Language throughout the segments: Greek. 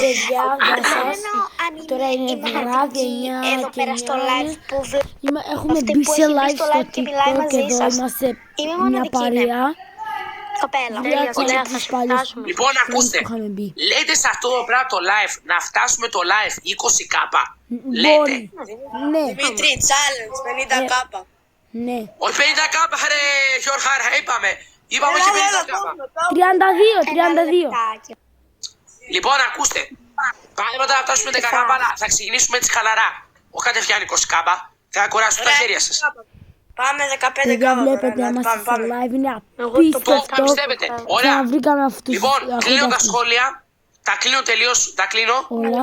Παιδιά, γεια σας. Αν Τώρα είναι βράδυ, 9 εδώ και πέρα στο 9 live είναι. που Έχουμε αυτή μπει που σε έχει μπει live στο στο live και μιλάει TikTok μαζί και εδώ σας. είμαστε Είμαι μια μοναδική, ναι. παρέα. Κοπέλα. Βουλιάξαμε τους παλιούς Λοιπόν, friends ακούστε. που είχαμε μπει. Λέτε σε αυτό το πράγμα το live να φτάσουμε το live 20k. Λέτε. Μπορεί. Ναι, Δημήτρη, challenge, 50 κάπα. ναι. Όχι 50k, ρε Γιώργα, είπαμε. Είπαμε και 50k. 32, Ένα 32. λεπτάκι. Λοιπόν, ακούστε. Πάμε μετά να φτάσουμε 10k, αλλά θα ξεκινήσουμε έτσι χαλαρά. Όχι κατευθείαν 20k. Θα κουράσουμε τα χέρια σας. Πάμε 15 Παιδιά, κάπα. βλέπετε, τώρα, είμαστε πάμε, στο πάμε. live, είναι Το απίστευτο. πιστεύετε. Ωραία. Ξαναβρήκαμε αυτούς. Λοιπόν, κλείνω τα αυτούς. σχόλια. Τα κλείνω τελείως. Τα κλείνω Όλα.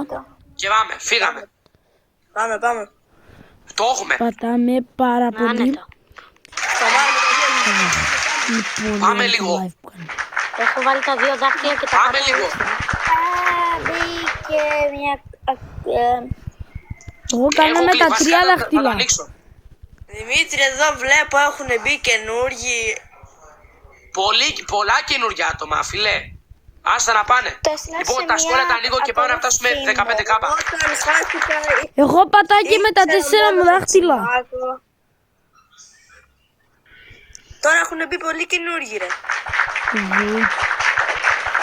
και πάμε. Φύγαμε. Πάμε, πάμε. Το έχουμε. Πατάμε πάρα πολύ. Σταμάρουμε το γέλιο. Λοιπόν, Πάμε είναι το λίγο. live που κάνουμε. Έχω βάλει τα δύο δάχτυλα και τα Πάμε λίγο. Μπήκε μια... Εγώ κάνω με τα βασικά 3 θα το δάχτυλα. ανοίξω. Δημήτρη, εδώ βλέπω έχουν μπει καινούργοι. Πολλά καινούργια άτομα, φιλέ. Άστα να πάνε. Το έστειλα Λοιπόν, σε τα σχόλια τα μια ανοίγω και πάμε να φτάσουμε 15 κάπα. Όταν χάθηκα... Εγώ πατάω και με τα 4 μου δάχτυλα. Τώρα έχουν μπει πολύ καινούργοι, ρε.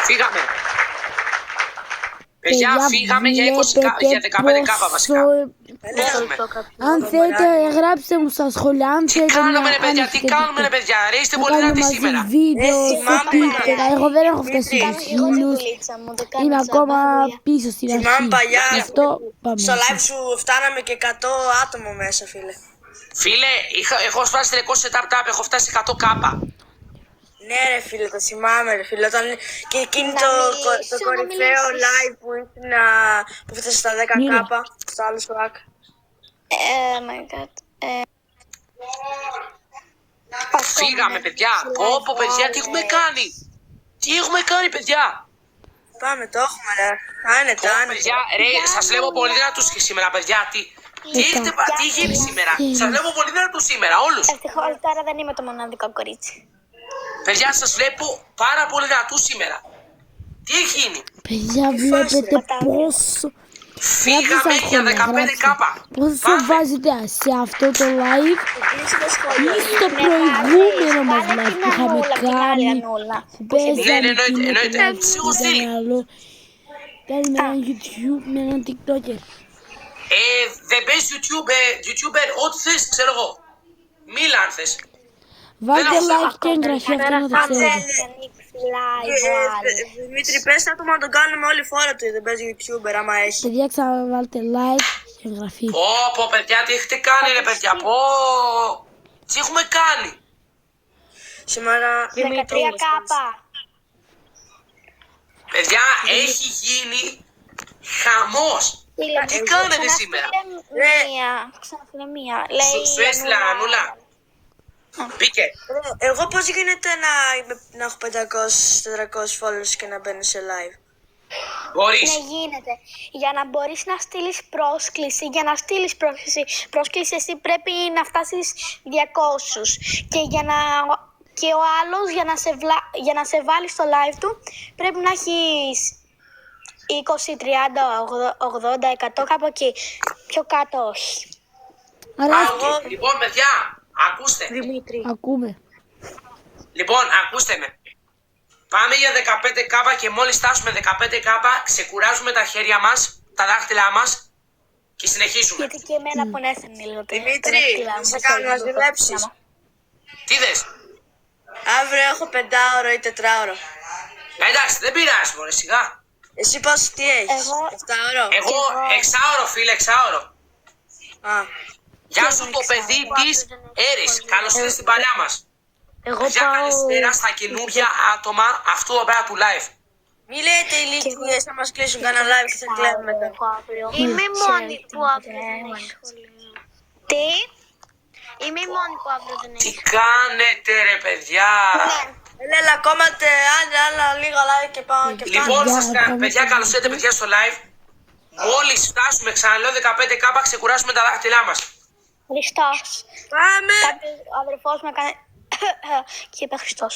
Φύγαμε. Παιδιά, φύγαμε για 15 κάπα βασικά. Το έχουμε. Αν θέλετε, γράψτε μου στα σχόλια. Αν Τι θέλετε κάνουμε να ρε παιδιά, τι ανοιχτείτε κάνουμε ρε TikTok. παιδιά, ρε είστε Να πολύ κάνουμε δυνατοί μαζί σήμερα. βίντεο στο θυμάμαι, Twitter. Εγώ δεν έχω φτάσει Δημήτρη. στους Εγώ την 1000. δουλίτσα μου, το κάνω Είμαι σαν ακόμα παπαδούλια. πίσω στην Θυμάμαι αρχή. παλιά, Γι' αυτό πάμε. στο live σου φτάναμε και 100 άτομο μέσα, φίλε. Φίλε, έχω φτάσει ρεκόρ σε tap, έχω φτάσει 100 κάπα. Ναι ρε φίλε, το θυμάμαι ρε φίλε. Όταν... Και εκείνη Να το μιλήσω, να κορυφαίο μιλήσεις. live που έφτασε στα 10 Μίλα. κάπα, στο άλλο σουάκ. My God. Φύγαμε παιδιά, πω παιδιά, τι έχουμε κάνει. Τι έχουμε κάνει παιδιά. Πάμε, το έχουμε ρε. Άνετα, Πω άνετα. παιδιά, ρε, σας βλέπω πολύ δυνατούς και σήμερα παιδιά. Τι έχει γίνει σήμερα. Σας βλέπω πολύ δυνατούς σήμερα, όλους. Ευτυχώς τώρα δεν είμαι το μοναδικό κορίτσι. Παιδιά, σας βλέπω πάρα πολύ δυνατούς σήμερα. Τι έχει γίνει. Παιδιά, βλέπετε πόσο... Φύγαμε για 15 κάπα. Πόσο Πάμε. βάζετε σε αυτό το live Κλείσε το σχόλιο. ή στο προηγούμενο μας live που είχαμε κάνει. Που παίζαμε Ναι, εννοείται. κοινό Σιγουστή. ήταν άλλο. Ήταν με ένα YouTube, με έναν TikToker. Δεν πες YouTuber, ό,τι θες, ξέρω εγώ. Μίλα αν θες. Βάλτε έχω like και εγγραφή, αυτό να το ξέρετε. Δημήτρη, πες άτομα να τον κάνουμε όλοι φόρα του, δεν παίζει YouTuber άμα έχει. Παιδιά, ξαναβάλτε like και εγγραφή. Πω παιδιά, τι έχετε κάνει ρε παιδιά, πω. Τι έχουμε κάνει. Σήμερα 13 κάπα. Παιδιά, έχει γίνει χαμός. Τι κάνετε σήμερα. Ξαναφύγε μία. Λέει Σου έστειλα Ανούλα. Μπήκε. Εγώ πώς γίνεται να έχω 500-400 followers και να μπαίνω σε live. Μπορείς. Ναι, γίνεται. Για να μπορείς να στείλεις πρόσκληση, για να στείλεις πρόσκληση εσύ πρέπει να φτάσεις 200. Και ο άλλος για να σε βάλει στο live του πρέπει να έχεις 20, 30, 80, 100 κάπου εκεί. Πιο κάτω όχι. Άρα, Λοιπόν παιδιά, ακούστε. Δημήτρη. ακούμε. Λοιπόν, ακούστε με. Πάμε για 15 κάπα και μόλις φτάσουμε 15 κάπα, ξεκουράζουμε τα χέρια μας, τα δάχτυλά μας και συνεχίζουμε. Γιατί και εμένα πονέσαν λίγο. Δημήτρη, θα σε κάνω να δουλέψεις. Τι δες. Αύριο έχω 5ωρο ή 4ωρο. Εντάξει, δεν πειράζει μωρέ, σιγά. Εσύ πώς, τι έχεις, Εγώ- 7ωρο. Εγώ 6ωρο φίλε, 6ωρο. Α, Γεια σου το παιδί της Έρης, καλώς ήρθες στην παρέα μας. Εγώ Παιδιά, πάω... καλησπέρα στα καινούργια άτομα αυτού εδώ πέρα του live. μη λέτε ηλικίες να μας κλείσουν κανένα live και θα κλαίμε μετά. Είμαι η μόνη που αύριο δεν έχει σχολείο. Τι? Είμαι η μόνη που αύριο δεν Τι έχει. κάνετε ρε παιδιά. Έλα, ακόμα άλλα λίγα live και πάω και Λοιπόν, φτάνω. παιδιά, καλώς ήρθατε παιδιά στο live. Μόλις φτάσουμε, ξαναλέω 15 κάπα, ξεκουράσουμε τα δάχτυλά μας. Χριστός. Πάμε! Κάποιος αδερφός με έκανε και είπε Χριστός.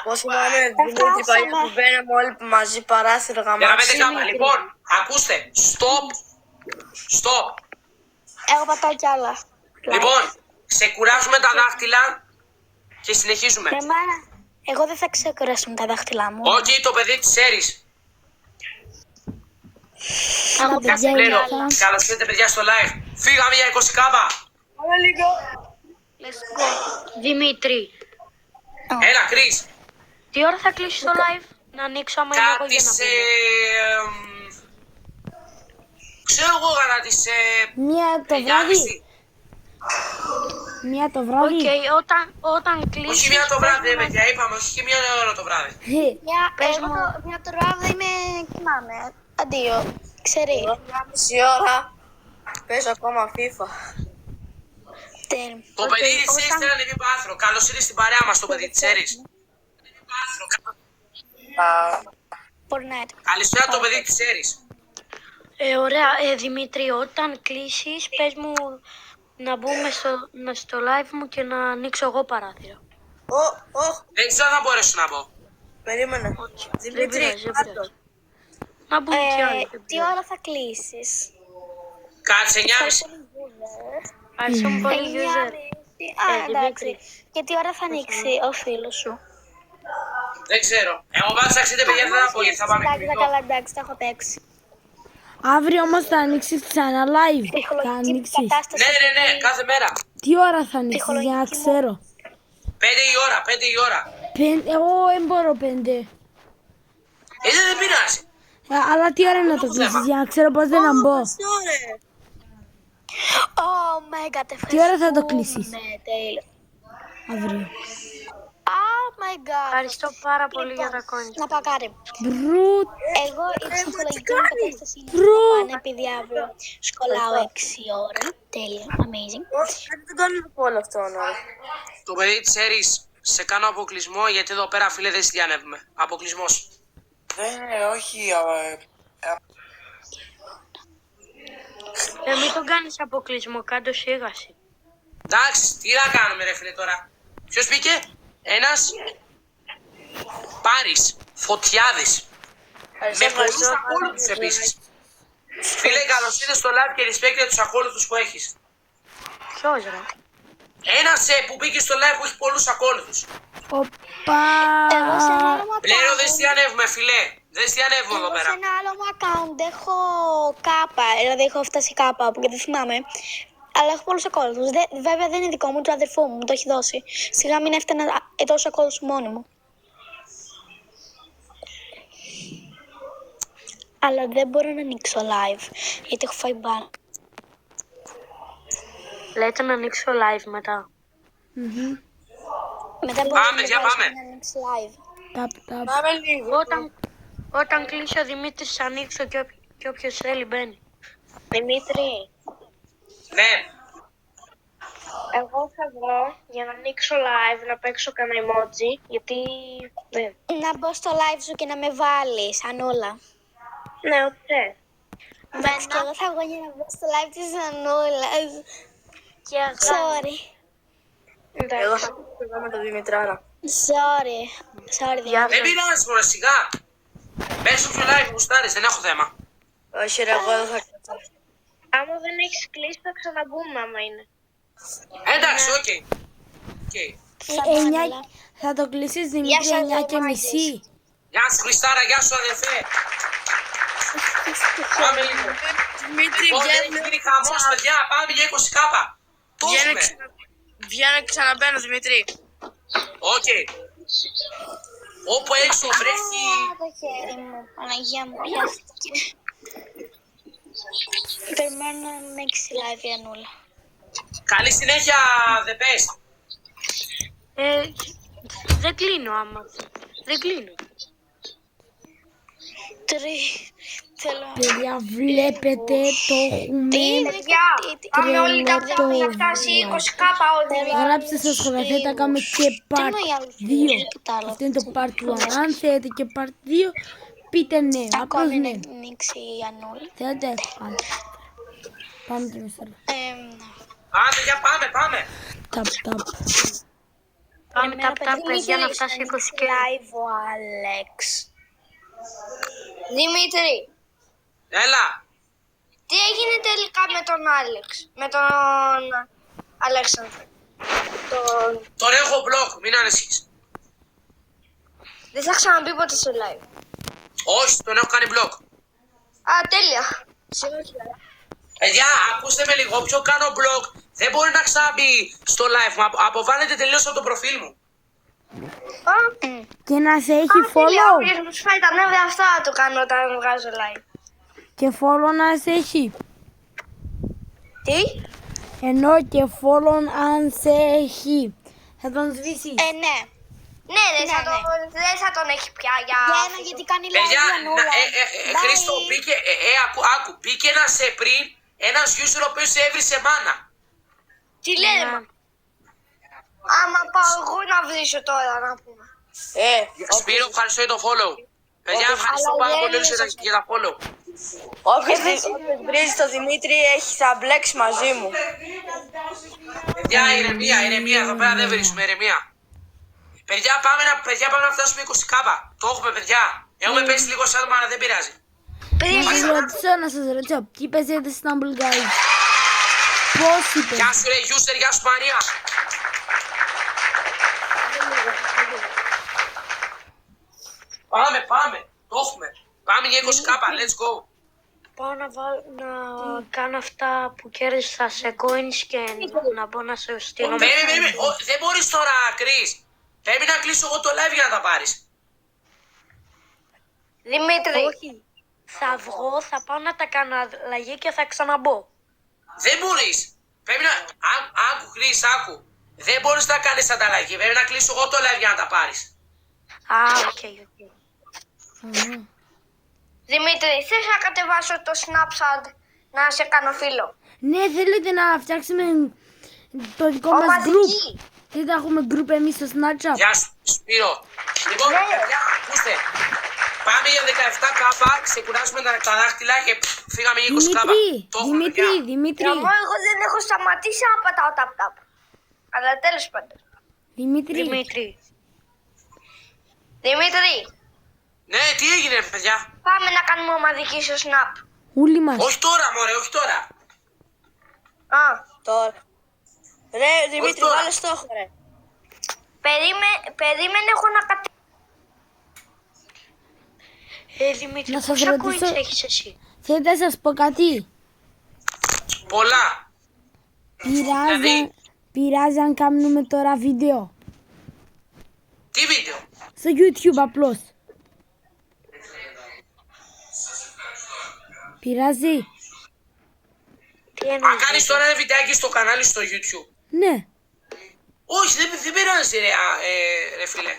Πώς θυμάμαι, Δημήτρη, παλιά που μπαίναμε όλοι μαζί παράθυρο γαμάτσι. 15 λοιπόν, ακούστε. Stop. Εγώ πατάω κι άλλα. Λοιπόν, ξεκουράζουμε τα δάχτυλα και συνεχίζουμε. Μάνα, εγώ δεν θα ξεκουράσω τα δάχτυλά μου. Όχι, το παιδί της Έρης. Εγώ παιδιά, πατάω κι είναι άλλα. Καλώς ήρθατε παιδιά στο live. Φύγαμε για 20 κάμπα. Πάμε λίγο. Let's go. Δημήτρη, Έλα, Κρίς. τι ώρα θα κλείσει το live? Να ανοίξω άμα είναι εγώ Κάτι για να σε... πούμε. Ξέρω εγώ κατά τις... Μία το 9.30. βράδυ. Μία το βράδυ. Οκ, όταν κλείσει. Όχι μία το βράδυ, παιδιά, είπαμε, όχι και μία ώρα το βράδυ. Μια τώρα δεν είμαι κοιμάμαι. Αντίο. Ξέρει. Μισή ώρα. Παίζω ακόμα FIFA. Το παιδί της Έρης θέλει να ανεβεί πάθρο. Καλώς ήρθες στην παρέα μας το παιδί της Έρης. Fortnite. Καλησπέρα το παιδί της Έρης. Ωραία, Δημήτρη, όταν κλείσεις, πες μου να μπούμε στο live μου και να ανοίξω εγώ παράθυρο. Δεν ξέρω αν θα μπορέσω να πω. Περίμενε. Δεν Δημήτρη, πειράζει, δεν κάτω. πειράζει. Να μπουν κι άλλοι. δεν Τι πειράζει. ώρα θα κλείσεις? Κάτσε 9.30. Ευχαριστώ πολύ, user. Α, εντάξει. Και τι ώρα θα ανοίξει ο φίλος σου? Δεν ξέρω. Εγώ βάζω αξίδε παιδιά δεν θα πω γιατί θα πάμε Εντάξει, κρυφτό. καλά, εντάξει, τα έχω παίξει. Αύριο όμως θα ανοίξεις ξανά live. Θα Ψυχολογική ανοίξεις. κατάσταση. Ναι, κάθε μέρα. Τι ώρα θα ανοίξεις για να ξέρω. 5 η ώρα, 5 η ώρα. Εγώ δεν μπορώ 5. Δεν πειράζει. Αλλά τι ώρα να το κλείσεις για να ξέρω πώς δεν να μπω. Oh my god, ευχαριστούμε. Τι ώρα θα το κλείσεις? Τέλειο. Αύριο. Oh my god. Ευχαριστώ πάρα πολύ για τα κόνια. Να πάω κάτι. Μπρουτ. Εγώ η ψυχολογική μου κατάσταση είναι να πάνε επειδή αύριο σχολάω 6 ώρα. Τέλειο, amazing. Γιατί δεν κάνουμε από όλο αυτό, ναι. Το παιδί της Έρης σε κάνω αποκλεισμό γιατί εδώ πέρα φίλε δεν συνδιανεύουμε. Αποκλεισμός. Όχι. Μην τον κάνεις αποκλεισμό, κάτω σίγαση. Εντάξει, τι να κάνουμε ρε φίλε τώρα. Ποιος μπήκε? Ένας Πάρης, Φωτιάδης. Με πολλούς ακόλουθους επίσης. Φίλε, καλώς ήρθες στο live και respect για τους ακόλουθους που έχεις. Ποιος ρε? Ένας που μπήκε στο live που έχει πολλούς ακόλουθους. Οπα. Εγώ σε ένα άλλο μου Πλέον δεν account- συνδιανεύουμε φίλε. Δεν συνδιανεύουμε εδώ εγώ σε πέρα. ένα άλλο μου account έχω κάπα, δηλαδή έχω φτάσει κάπα που και δεν θυμάμαι. Αλλά έχω πολλούς ακόλουθους. Βέβαια δεν είναι δικό μου, του αδερφού μου, μου το έχει δώσει. Σιγά μην έφτανα τόσους ακόλουθους μόνη μου. Αλλά δεν μπορώ να ανοίξω live, γιατί έχω φάει μπαν. Λέτε να ανοίξω live μετά. Μετά μπορώ Πάμε, για πάμε. να ανοίξει live. Ταπ, ταπ. Πάμε λίγο. Όταν κλείσει ο Δημήτρης θα ανοίξω και όποιος θέλει μπαίνει. Δημήτρη, Ναι. Εγώ θα βρω για να ανοίξω live, να παίξω κανένα emoji, γιατί δεν. να μπω στο live σου και να με βάλεις, Ανούλα. Ναι, ό,τι Εντάξει, και εγώ θα βγω για να μπω στο live της Ανούλας. Και Sorry. Εγώ θα πήγα με τον Δημητράρα. Sorry, Δημήτρη. Δεν πειράζει μωρέ σιγά. Μπες στο live που γουστάρεις, δεν έχω θέμα. Όχι ρε, εγώ δεν θα κάτσω. άμα δεν έχεις κλείσει θα ξαναμπούμε άμα είναι. Εντάξει, οκ. Θα το κλείσεις Δημήτρη 9:30. Γεια σου Χριστάρα, γεια σου αδερφέ. Πάμε λίγο. Δημήτρη, Λοιπόν, δεν έχει γίνει χαμός παιδιά, πάμε για 20 κάπα. Το έχουμε. βγαίνω και ξαναμπαίνω, Δημήτρη. Οκ. Όπου έξω βρέχει... Το χέρι μου, Παναγία μου, πιάστηκε. Περιμένω να ανοίξει live η Ανούλα. Καλή συνέχεια, the best. Δεν κλείνω άμα. Δεν κλείνω. Θέλω... Παιδιά, βλέπετε, το έχουμε τρελό το Γράψτε στα σχολεία, θα κάνουμε και part 2. Αυτό είναι το part 1. Αν θέλετε και part 2, πείτε ναι. Απλώς Ακόμη ναι. να ανοίξει η Ανούλα. Θέλετε, πάμε και μισό. Άντε, για πάμε. Ταπ, ταπ. Πάμε τα παιδιά να φτάσει 20 και... Live ο Άλεξ. Δημήτρη, Έλα. τι έγινε τελικά με τον Άλεξ, με τον Αλέξανδρο? Τον έχω μπλοκ, μην ανησυχείς. Δεν θα ξαναμπεί ποτέ στο live. Όχι, τον έχω κάνει μπλοκ. Α, τέλεια. Συνέχεια. Παιδιά, ακούστε με λίγο, όποιο κάνω μπλοκ δεν μπορεί να ξαναμπεί στο live μου. Αποβάλλετε τελείως από το προφίλ μου. Και να σε έχει Τέλεια, follow. όποιος μου σφάει τα νεύρα αυτά θα το κάνω όταν βγάζω live. Και follow να σε έχει. Τι? Ενώ και follow αν σε έχει. Θα τον σβήσεις. Ναι. Ναι, δεν θα τον έχει πια για ένα, γιατί κάνει live Παιδιά, για όλα. Χρήστο, μπήκε, άκου, μπήκε ένας πριν, ένας user ο οποίος σε έβρισε μάνα. Τι λένε, άμα πάω εγώ να βρίσω τώρα, να πούμε. Σπύρο, ευχαριστώ για το follow. Παιδιά, ευχαριστώ πάρα πολύ για τα follow. Όποιος βρίζει το Δημήτρη θα μπλέξει μαζί μου. Παιδιά, ηρεμία, εδώ πέρα δεν βρίσκουμε, ηρεμία. Παιδιά, πάμε να φτάσουμε 20 κάπα. Το έχουμε, παιδιά. Έχουμε πέσει λίγο σαν αλλά δεν πειράζει. Να σας ρωτήσω, ποιοι παίζετε στην Stumble Guys? Πώς είπε? Γεια σου ρε user, γεια σου Μαρία. Πάμε. Το έχουμε. Πάμε για 20 κάπα, let's go. Πάω να κάνω αυτά που κέρδισα σε coins και να μπω να σε στείλω. Περίμενε, δεν μπορείς τώρα, Chris. Πρέπει να κλείσω εγώ το live για να τα πάρεις. Δημήτρη. Όχι. Θα βγω, θα πάω να τα κάνω αλλαγή και θα ξαναμπω. Δεν μπορείς. Πρέπει να... Άκου, Chris, άκου. Δεν μπορείς να κάνεις ανταλλαγή. Πρέπει να κλείσω εγώ το live για να τα πάρεις. Οκ. Δημήτρη, θες να κατεβάσω το Snapchat να σε κάνω φίλο? Ναι, θέλετε να φτιάξουμε το δικό μας group? Θέλετε να έχουμε group εμείς στο Snapchat? Γεια σου, Σπύρο. Λοιπόν, παιδιά, ακούστε. Πάμε για 17 κάπα, ξεκουράσουμε τα δάχτυλα και φύγαμε για 20 κάπα. Δημήτρη. Εγώ δεν έχω σταματήσει να πατάω tap. Αλλά τέλος πάντων. Δημήτρη. Ναι, τι έγινε, παιδιά? Πάμε να κάνουμε ομαδική στο Snap. Ούλοι μας. Όχι τώρα, μωρέ, όχι τώρα. Τώρα. Ρε Δημήτρη, τώρα. βάλε στόχο ρε. Περίμενε, έχω να Δημήτρη, Να σας πόσα ρωτήσω- coins έχεις εσύ? Θέλετε να σας πω κάτι? Πολλά. Δηλαδή? Πειράζει αν κάνουμε τώρα βίντεο? Τι βίντεο? Στο YouTube απλώς. Πειράζει? Τι Αν εννοείς? κάνεις τώρα ένα βιντεάκι στο κανάλι στο YouTube. Ναι. Όχι, δεν πειράζει ρε φίλε.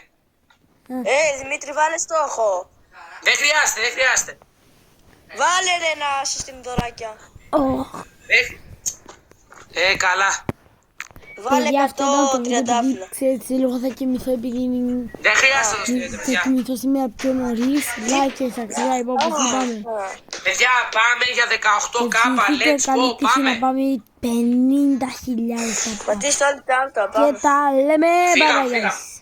Δημήτρη, βάλε στόχο. Δεν χρειάζεται. Βάλε ρε να σου στείλει δωράκια. Καλά. Βάλε Παιδιά, αυτό ήταν 100 το βίντεο, τριαντάφυλλα. ξέρετε, λίγο θα κοιμηθώ επειδή Δεν χρειάζεται να στείλετε, θα παιδιά. κοιμηθώ σήμερα πιο νωρίς. Like και subscribe όπως είπαμε. Παιδιά, πάμε για 18 Και κάπα, ψηφίστε let's καλή go, τύχη να πάμε. πάμε 50.000 κάπου. Πατήστε όλοι τα Και τα λέμε, Φύγαμε, bye bye φύγαμε. guys.